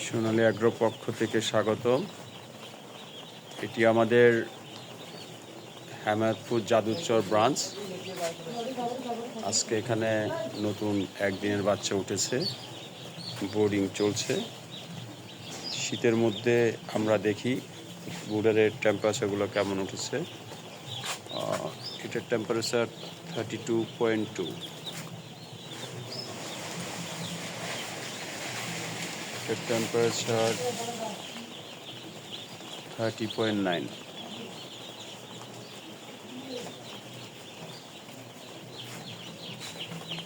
সোনালী agro পক্ষ থেকে স্বাগতম। এটি আমাদের হেমায়তপুর যাদুচর ব্রাঞ্চ। আজকে এখানে নতুন একদিনের বাচ্চা উঠেছে, বোর্ডিং চলছে। শীতের মধ্যে আমরা দেখি ব্রুডারের টেম্পারেচারগুলো কেমন উঠেছে। এটার টেম্পারেচার 32.2, এটার টেম্পারেচার 30.9,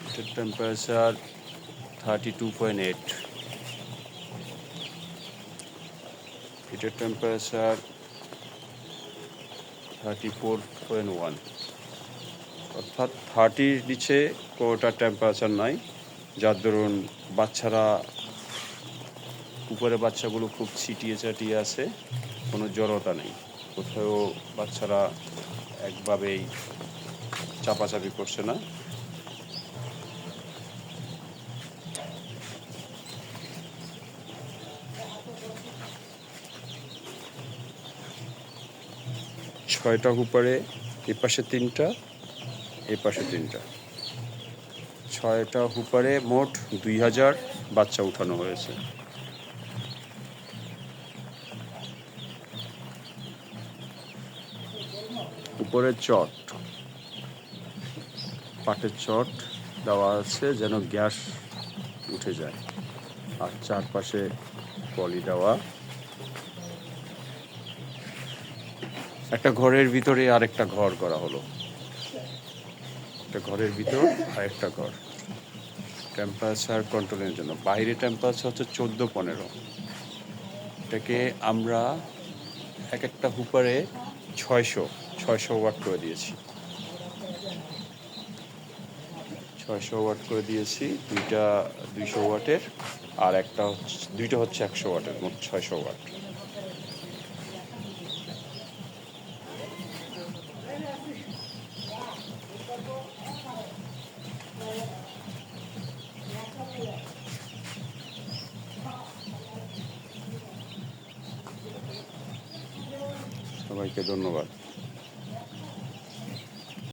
এটার টেম্পারেচার 32.8, এটার টেম্পারেচার 34.1। অর্থাৎ 30-র নিচে কোনোটা টেম্পারেচার নাই, যার দরুন বাচ্চারা উপরে বাচ্চাগুলো খুব ছিটিয়ে চাটিয়ে আছে, কোনো জড়তা নেই, কোথাও বাচ্চারা একভাবেই চাপাচাপি করছে না। ছয়টা হুপারে, এ পাশে 3টা, এ পাশে 3টা, 6টা হুপারে মোট 2000 বাচ্চা উঠানো হয়েছে। উপরে চট, পাটের চট দেওয়া আছে যেন গ্যাস উঠে যায়, আর চারপাশে পলি দেওয়া। একটা ঘরের ভিতরে আরেকটা ঘর করা হলো, একটা ঘরের ভিতর আরেকটা ঘর টেম্পারেচার কন্ট্রোলের জন্য। বাইরে টেম্পারেচার হচ্ছে 14-15। এটাকে আমরা এক একটা হুপারে 600 ওয়াট করে দিয়েছি, 600 ওয়াট করে দিয়েছি। দুইটা 200 ওয়াটের, আর দুইটা হচ্ছে 100 ওয়াটের, মোট 600 ওয়াট। সবাইকে ধন্যবাদ।